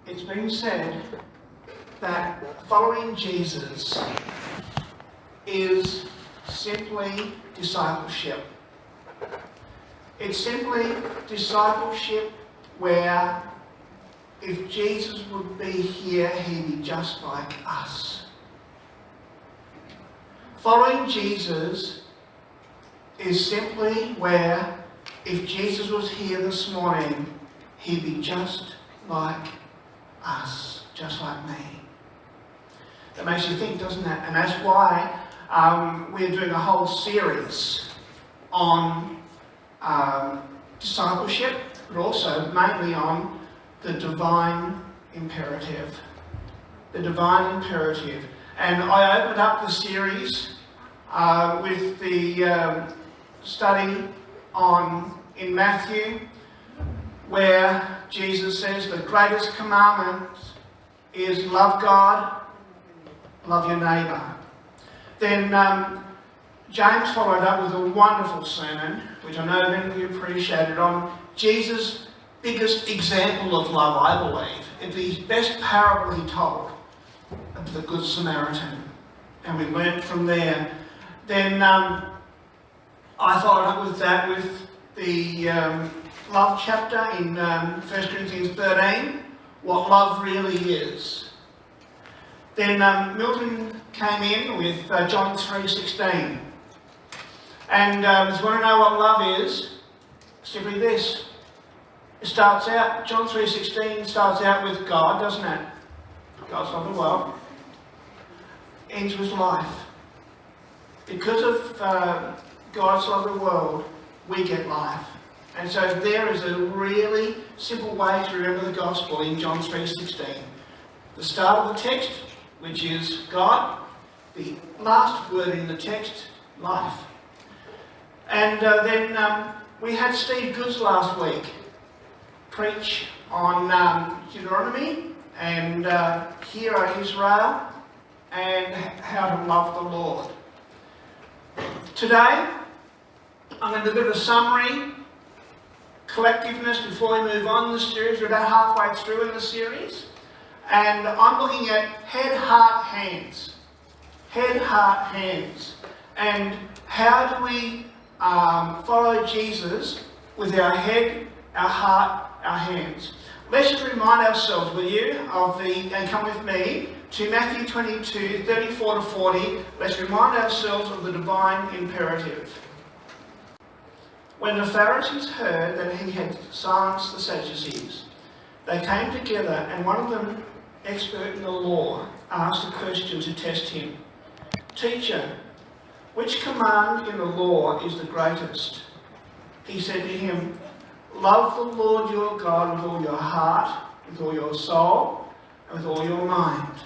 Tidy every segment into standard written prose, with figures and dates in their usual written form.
It's been said that following Jesus is simply discipleship. It's simply discipleship where if Jesus would be here, he'd be just like us. Following Jesus is simply where if Jesus was here this morning, he'd be just like us, just like me. That makes you think, doesn't it? And that's why we're doing a whole series on discipleship, but also mainly on the divine imperative. The divine imperative. And I opened up the series with the study in Matthew, where Jesus says the greatest commandment is love God, love your neighbour. Then James followed up with a wonderful sermon, which I know many of you appreciated, on Jesus' biggest example of love, I believe. It's the best parable he told of the Good Samaritan. And we learnt from there. Then I followed up with that with the love chapter in 1 Corinthians 13, what love really is. Then Milton came in with John 3:16. And if you want to know what love is, simply this. It starts out, John 3:16 starts out with God, doesn't it? God's loved the world. Ends with life. Because of God's love the world, we get life. And so there is a really simple way to remember the gospel in John 3:16. The start of the text, which is God. The last word in the text, life. And then we had Steve Goods last week preach on Deuteronomy and Hear, O Israel, and how to love the Lord. Today, I'm going to do a bit of a summary, collectiveness before we move on in the series. We're about halfway through in the series. And I'm looking at head, heart, hands. Head, heart, hands. And how do we follow Jesus with our head, our heart, our hands? Let's just remind ourselves, will you, and come with me to Matthew 22, 34 to 40. Let's remind ourselves of the divine imperative. When the Pharisees heard that he had silenced the Sadducees, they came together, and one of them, expert in the law, asked a question to test him. Teacher, which command in the law is the greatest? He said to him, love the Lord your God with all your heart, with all your soul, and with all your mind.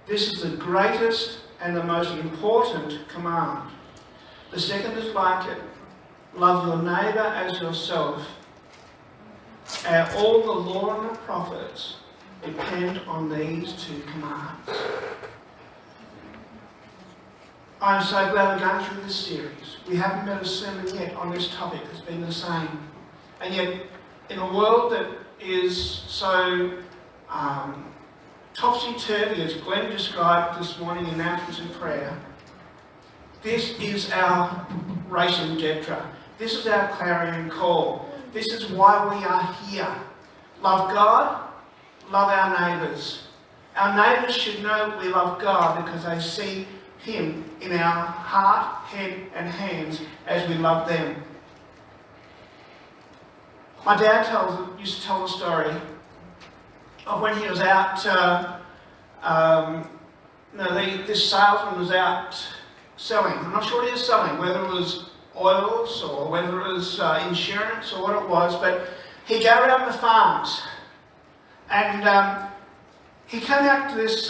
This is the greatest and the most important command. The second is like it. Love your neighbour as yourself. All the law and the prophets depend on these two commands. I'm so glad we're going through this series. We haven't met a sermon yet on this topic that's been the same. And yet, in a world that is so topsy-turvy, as Glenn described this morning in Announcements and Prayer, this is our race in Detra. This is our clarion call. This is why we are here. Love God, love our neighbours. Our neighbours should know we love God because they see him in our heart, head and hands as we love them. My dad used to tell the story of when he was out, this salesman was out selling. I'm not sure what he was selling, whether it was oils or whether it was insurance or what it was, but he go around the farms and he came out to this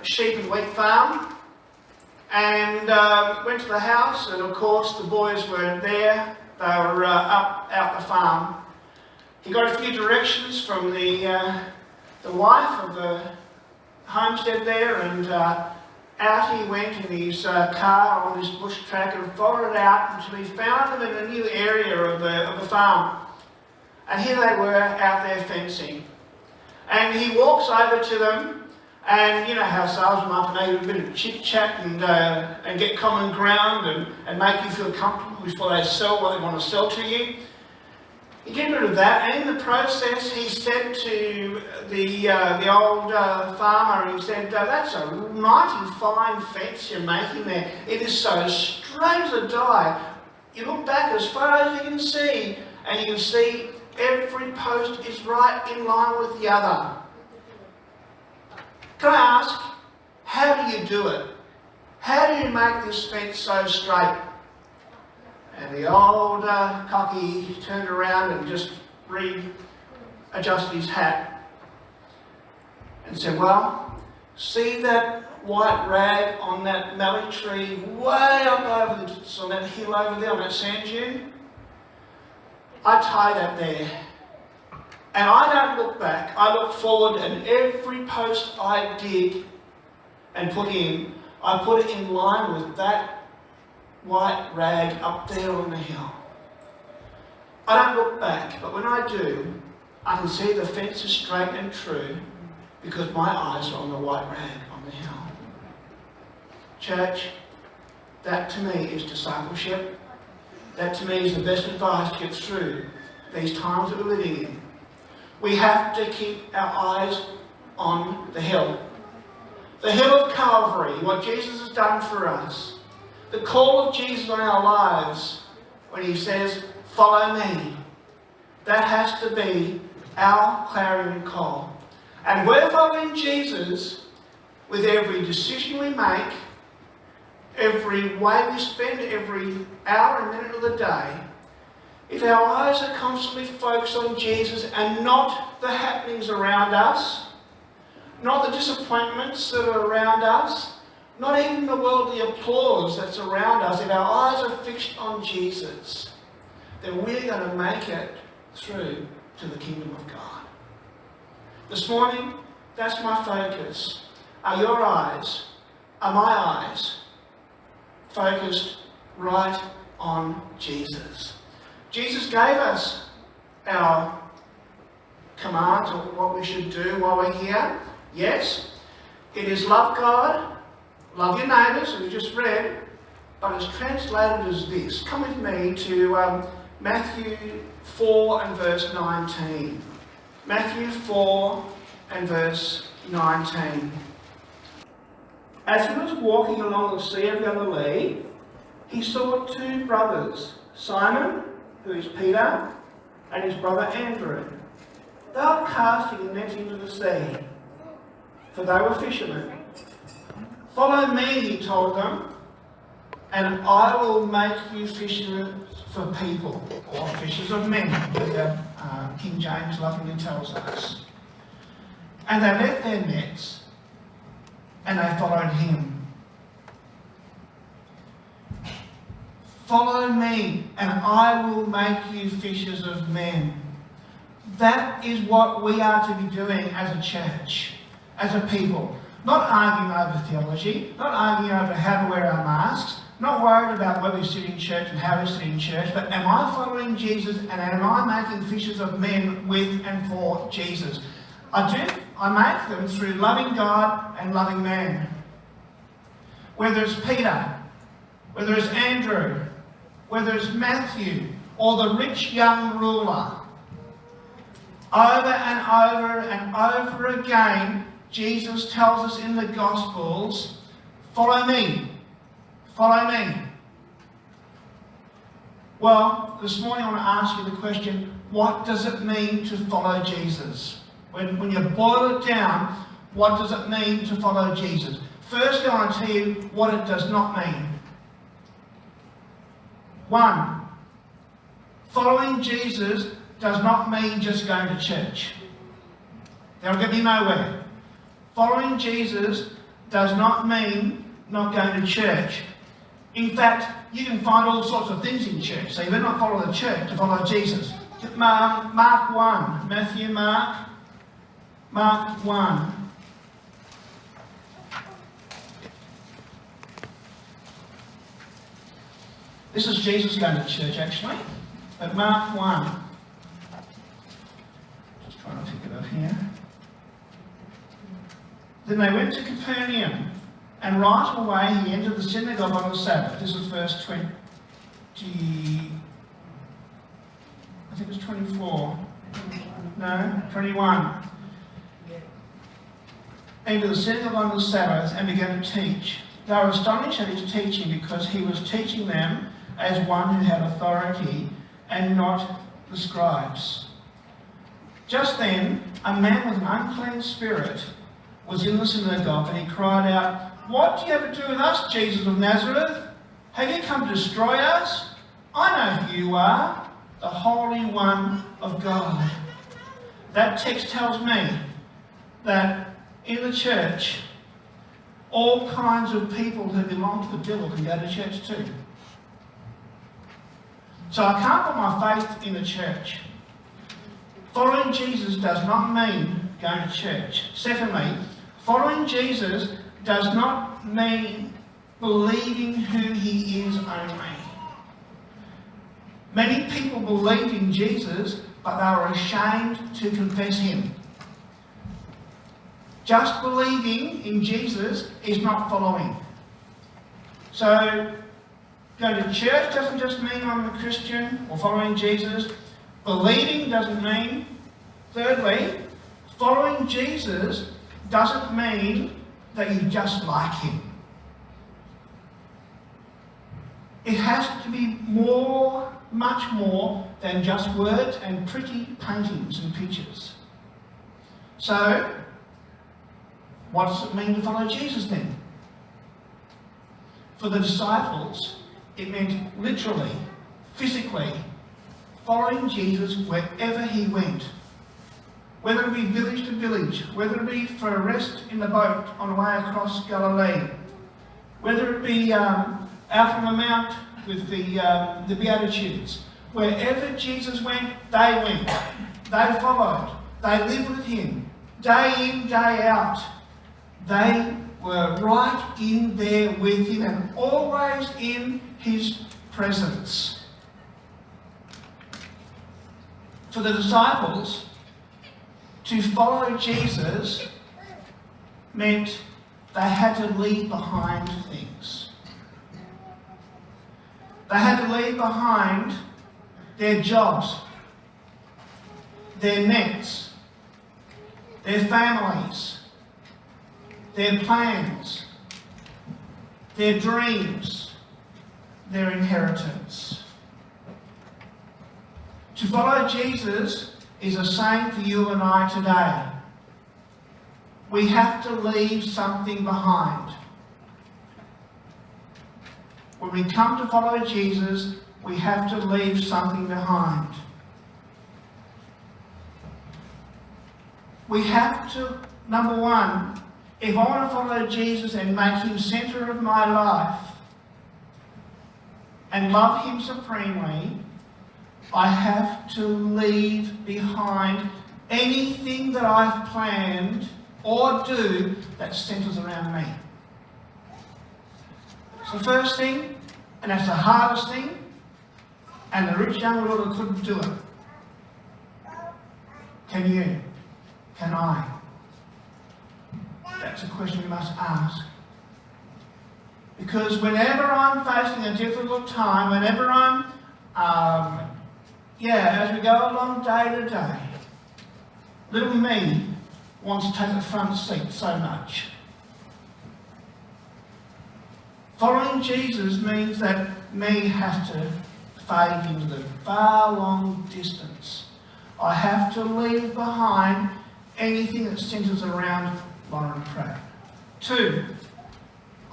sheep and wheat farm and went to the house, and of course the boys weren't there. They were out the farm. He got a few directions from the wife of the homestead there, and out he went in his car on his bush track and followed it out until he found them in a new area of the farm. And here they were out there fencing. And he walks over to them, and you know how salesmen up and they do a bit of chit-chat and get common ground and make you feel comfortable before they sell what they want to sell to you. He did a bit of that, and in the process he said to the old farmer, he said, that's a mighty fine fence you're making there. It is so straight as a die. You look back as far as you can see, and you can see every post is right in line with the other. Can I ask, how do you do it? How do you make this fence so straight? And the old cocky turned around and just readjusted his hat and said, well, see that white rag on that mallee tree way up over on that hill over there, on that sand dune? I tie that there. And I don't look back, I look forward, and every post I dig and put in, I put it in line with that white rag up there on the hill. I don't look back, but when I do, I can see the fence is straight and true because my eyes are on the white rag on the hill. Church, that to me is discipleship. That to me is the best advice to get through these times that we're living in. We have to keep our eyes on the hill. The hill of Calvary, what Jesus has done for us. The call of Jesus on our lives when he says, follow me. That has to be our clarion call. And we're following Jesus with every decision we make, every way we spend every hour and minute of the day. If our eyes are constantly focused on Jesus and not the happenings around us, not the disappointments that are around us, not even the worldly applause that's around us, if our eyes are fixed on Jesus, then we're going to make it through to the kingdom of God. This morning, that's my focus. Are your eyes, are my eyes focused right on Jesus? Jesus gave us our commands of what we should do while we're here. Yes, it is love God, love your neighbours, as we just read, but it's translated as this. Come with me to Matthew 4 and verse 19. Matthew 4 and verse 19. As he was walking along the Sea of Galilee, he saw two brothers, Simon, who is Peter, and his brother Andrew. They were casting a net into the sea, for they were fishermen. Follow me, he told them, and I will make you fishers for people, or fishers of men, as King James lovingly tells us. And they left their nets, and they followed him. Follow me, and I will make you fishers of men. That is what we are to be doing as a church, as a people. Not arguing over theology, not arguing over how to wear our masks, not worried about where we sit in church and how we sit in church, but am I following Jesus and am I making fishers of men with and for Jesus? I make them through loving God and loving man. Whether it's Peter, whether it's Andrew, whether it's Matthew, or the rich young ruler, over and over and over again, Jesus tells us in the Gospels, follow me, follow me. Well, this morning I want to ask you the question, what does it mean to follow Jesus? When you boil it down, what does it mean to follow Jesus? First, I want to tell you what it does not mean. 1, following Jesus does not mean just going to church. That'll get me nowhere. Following Jesus does not mean not going to church. In fact, you can find all sorts of things in church, so you better not follow the church to follow Jesus. Mark 1, Matthew, Mark 1. This is Jesus going to church, actually. But Mark 1. Just trying to pick it up here. Then they went to Capernaum, and right away he entered the synagogue on the Sabbath. This is verse 20. I think it's 24. No, 21. Entered the synagogue on the Sabbath and began to teach. They were astonished at his teaching because he was teaching them as one who had authority and not the scribes. Just then, a man with an unclean spirit was in the synagogue, and he cried out, "What do you have to do with us, Jesus of Nazareth? Have you come to destroy us? I know who you are, the Holy One of God." That text tells me that in the church, all kinds of people who belong to the devil can go to church too. So I can't put my faith in the church. Following Jesus does not mean going to church. Secondly, following Jesus does not mean believing who he is only. Many people believe in Jesus, but they are ashamed to confess him. Just believing in Jesus is not following. So, going to church doesn't just mean I'm a Christian or following Jesus. Believing doesn't mean. Thirdly, following Jesus doesn't mean that you just like him. It has to be more, much more than just words and pretty paintings and pictures. So, what does it mean to follow Jesus then? For the disciples, it meant literally, physically, following Jesus wherever he went. Whether it be village to village, whether it be for a rest in the boat on the way across Galilee, whether it be out on the mount with the Beatitudes. Wherever Jesus went, they went. They followed. They lived with him. Day in, day out. They were right in there with him and always in his presence. For the disciples, to follow Jesus meant they had to leave behind things. They had to leave behind their jobs, their nets, their families, their plans, their dreams, their inheritance. To follow Jesus is the same for you and I today. We have to leave something behind. When we come to follow Jesus, we have to leave something behind. We have to, number one, if I want to follow Jesus and make him centre of my life and love him supremely, I have to leave behind anything that I've planned or do that centres around me. It's the first thing, and that's the hardest thing, and the rich young ruler couldn't do it. Can you? Can I? That's a question we must ask. Because whenever I'm facing a difficult time, whenever I'm, as we go along day to day, little me wants to take the front seat so much. Following Jesus means that me has to fade into the far long distance. I have to leave behind anything that centres around Loren Pratt. 2,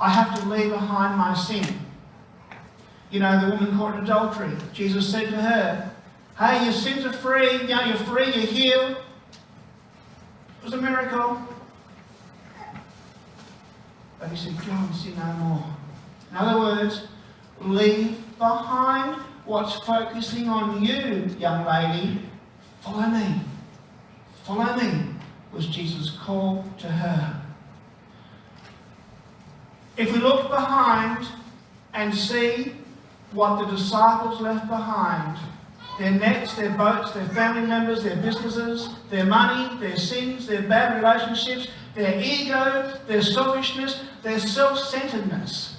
I have to leave behind my sin. You know, the woman caught in adultery. Jesus said to her, "Hey, your sins are free. You know, you're free, you're healed." It was a miracle. But he said, "Go and sin no more." In other words, leave behind what's focusing on you, young lady. Follow me. Follow me, was Jesus' call to her. If we look behind and see what the disciples left behind, their nets, their boats, their family members, their businesses, their money, their sins, their bad relationships, their ego, their selfishness, their self-centeredness.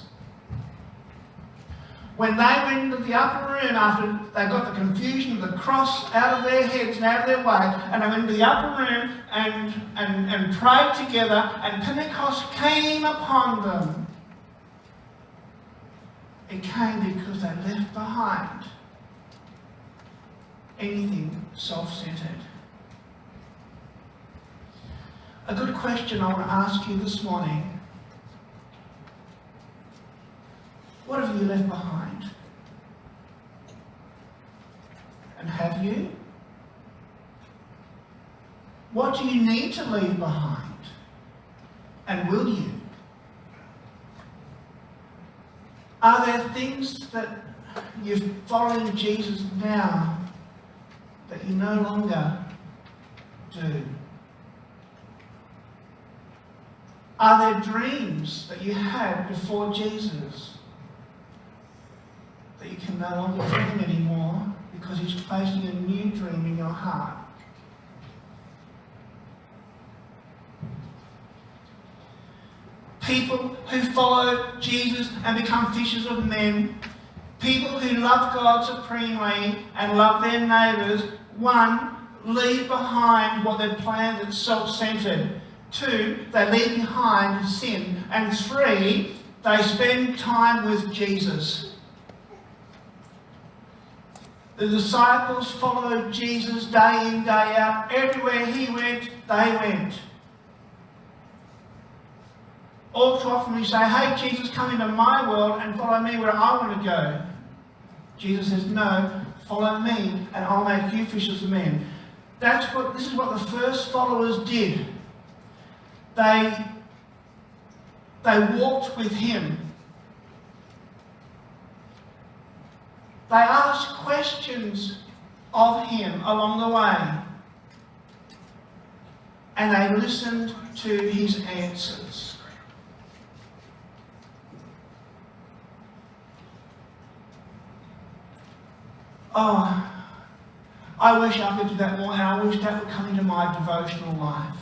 When they went into the upper room after they got the confusion of the cross out of their heads and out of their way, and they went into the upper room and prayed together, and Pentecost came upon them. It came because they left behind anything self-centered. A good question I want to ask you this morning: what have you left behind? And have you? What do you need to leave behind? And will you? Are there things that you're following Jesus now that you no longer do? Are there dreams that you had before Jesus that you can no longer dream anymore because He's placing a new dream in your heart? People who follow Jesus and become fishers of men, people who love God supremely and love their neighbours, 1, leave behind what they've planned that's self-centred. 2, they leave behind sin. And 3, they spend time with Jesus. The disciples followed Jesus day in, day out. Everywhere He went, they went. All too often we say, "Hey, Jesus, come into my world and follow me where I want to go." Jesus says, "No, follow me and I'll make you fishers of men." This is what the first followers did. They walked with Him. They asked questions of Him along the way. And they listened to His answers. Oh, I wish I could do that more, and I wish that would come into my devotional life.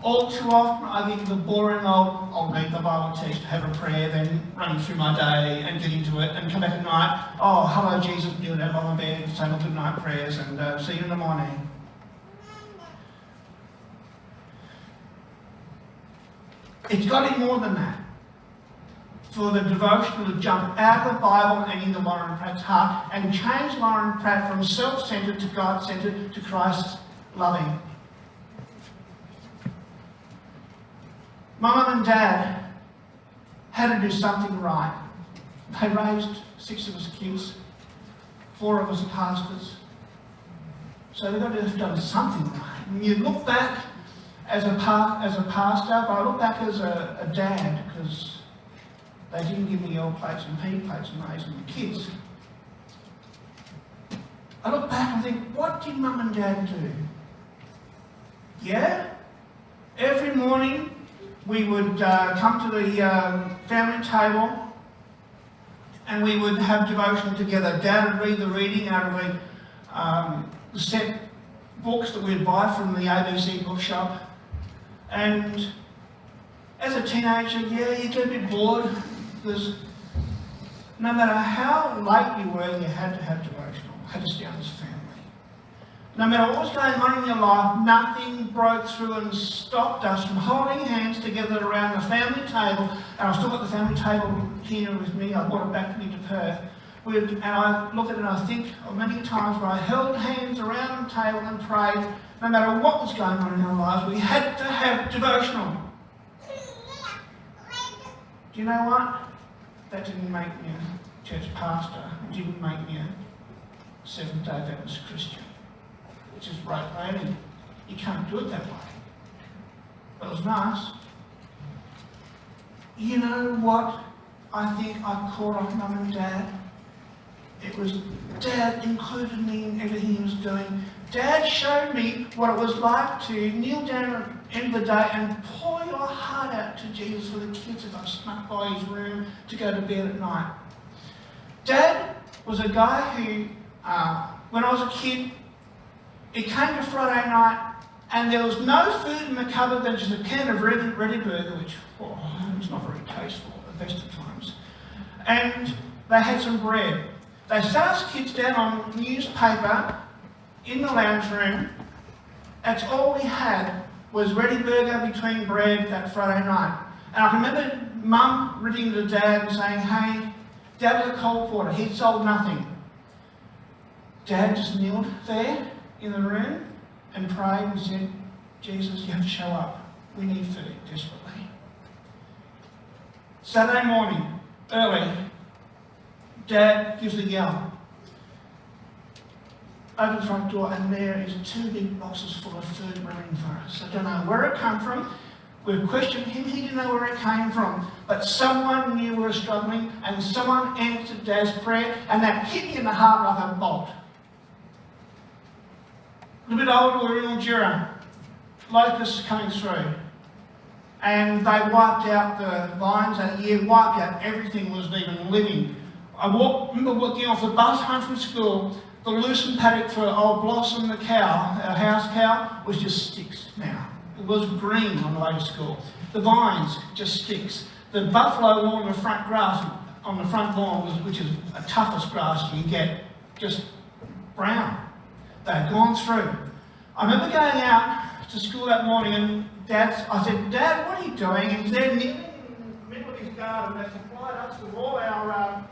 All too often I get the boring old, I'll read the Bible text, have a prayer, then run through my day and get into it, and come back at night, "Oh, hello Jesus," doing that by my bed, saying my good night prayers, and see you in the morning. It's got to be more than that. For the devotional to jump out of the Bible and into Loren Pratt's heart and change Loren Pratt from self-centered to God-centered to Christ-loving. My mum and dad had to do something right. They raised 6 of us kids, 4 of us pastors. So they've got to have done something right. And you look back as a pastor, but I look back as a dad, because they didn't give me L plates and P plates and raising the kids. I look back and think, what did Mum and Dad do? Yeah? Every morning we would come to the family table and we would have devotion together. Dad would read the reading out of the set books that we'd buy from the ABC bookshop. And as a teenager, yeah, you get a bit bored, because no matter how late you were, you had to have devotional, had to stay down as family. No matter what was going on in your life, nothing broke through and stopped us from holding hands together around the family table. And I've still got the family table here with me. I brought it back with me to Perth. And I look at it and I think of many times where I held hands around the table and prayed. No matter what was going on in our lives, we had to have devotional. Do you know what? That didn't make me a church pastor. It didn't make me a Seventh-day Adventist Christian. It just broke my head. You can't do it that way. But it was nice. You know what I think I caught off Mum and Dad? It was Dad included me in everything he was doing. Dad showed me what it was like to kneel down at the end of the day and pour your heart out to Jesus for the kids if I snuck by his room to go to bed at night. Dad was a guy who when I was a kid, it came to Friday night and there was no food in the cupboard than just a can of ready burger, which was not very tasteful at the best of times. And they had some bread. They sat us kids down on newspaper in the lounge room. That's all we had was ready burger between bread that Friday night. And I can remember Mum ringing to Dad and saying, "Hey, Dad was a cold porter. He'd sold nothing." Dad just kneeled there in the room and prayed and said, "Jesus, you have to show up. We need food desperately." Saturday morning, early, Dad gives a yell. Opens the front door and there is 2 big boxes full of food waiting for us. I don't know where it came from. We've questioned him, he didn't know where it came from. But someone knew we were struggling and someone answered Dad's prayer and that hit me in the heart like a bolt. A little bit older, we were in Mildura. Locusts coming through. And they wiped out the vines that year, wiped out everything was even living. I remember walking off the bus home from school. The loosened paddock for old Blossom the cow, our house cow, was just sticks now. It was green on the way to school. The vines, just sticks. The buffalo lawn on the front grass, on the front lawn, which is the toughest grass you get, just brown. They had gone through. I remember going out to school that morning and I said, "Dad, what are you doing?" And he's there kneeling in the middle of his garden that supplied us with all our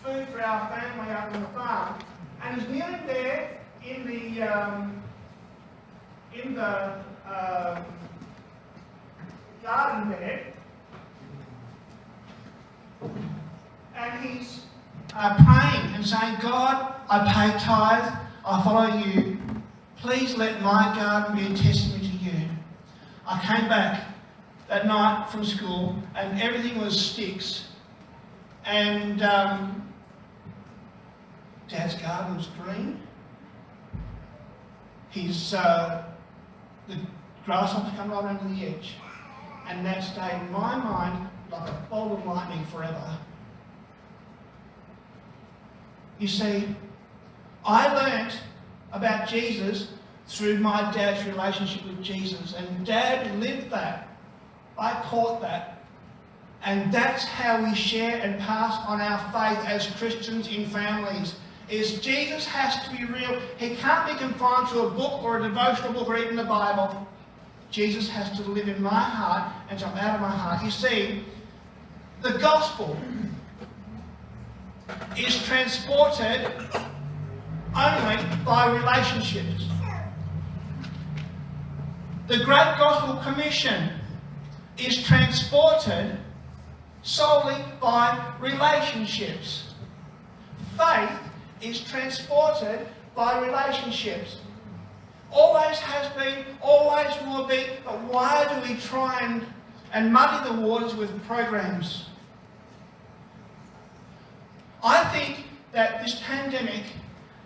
food for our family out on the farm. And he's kneeling there in the garden bed. And he's praying and saying, "God, I pay tithe, I follow you. Please let my garden be a testimony to you." I came back that night from school and everything was sticks. And Dad's garden was green. The grasshoppers come right over the edge. And that stayed in my mind like a bolt of lightning forever. You see, I learnt about Jesus through my dad's relationship with Jesus. And Dad lived that. I caught that. And that's how we share and pass on our faith as Christians in families. Is Jesus has to be real. He can't be confined to a book or a devotional book or even the Bible. Jesus has to live in my heart and jump out of my heart. You see, the gospel is transported only by relationships. The Great Gospel Commission is transported solely by relationships. Faith is transported by relationships. Always has been, always will be, but why do we try and muddy the waters with programs? I think that this pandemic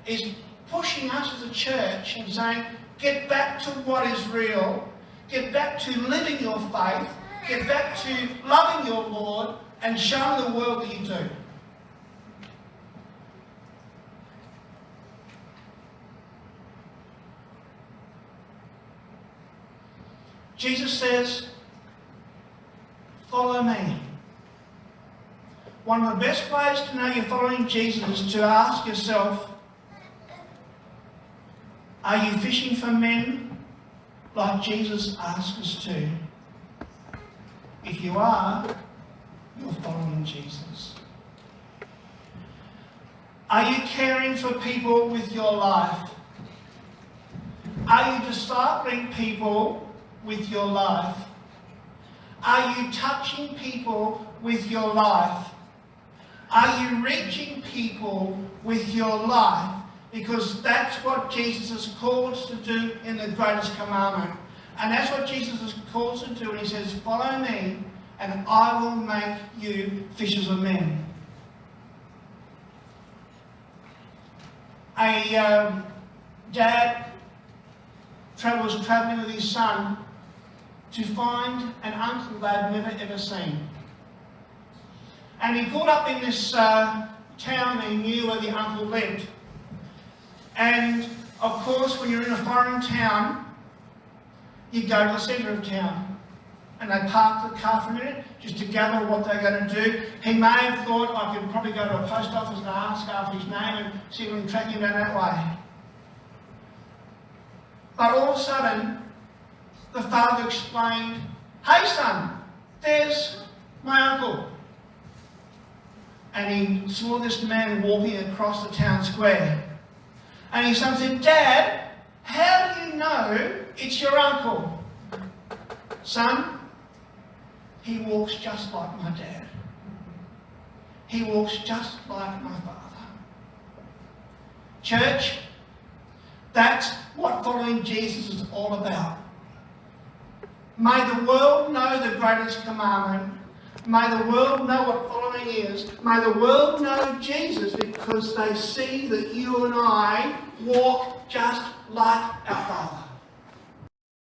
is pushing us as a church and saying, get back to what is real, get back to living your faith, get back to loving your Lord and showing the world that you do. Jesus says, follow me. One of the best ways to know you're following Jesus is to ask yourself, are you fishing for men like Jesus asked us to? If you are, you're following Jesus. Are you caring for people with your life? Are you discipling people with your life? Are you touching people with your life? Are you reaching people with your life? Because that's what Jesus has called us to do in the greatest commandment. And that's what Jesus has called us to do. And he says, follow me and I will make you fishers of men. A dad was travelling with his son to find an uncle they'd never ever seen. And he pulled up in this town he knew where the uncle lived. And of course, when you're in a foreign town, you go to the centre of town. And they park the car for a minute just to gather what they're going to do. He may have thought, I could probably go to a post office and ask after his name and see if we can track him down that way. But all of a sudden, the father explained, "Hey son, there's my uncle." And he saw this man walking across the town square. And his son said, "Dad, how do you know it's your uncle?" "Son, he walks just like my dad. He walks just like my father." Church, that's what following Jesus is all about. May the world know the greatest commandment. May the world know what following is. May the world know Jesus because they see that you and I walk just like our Father.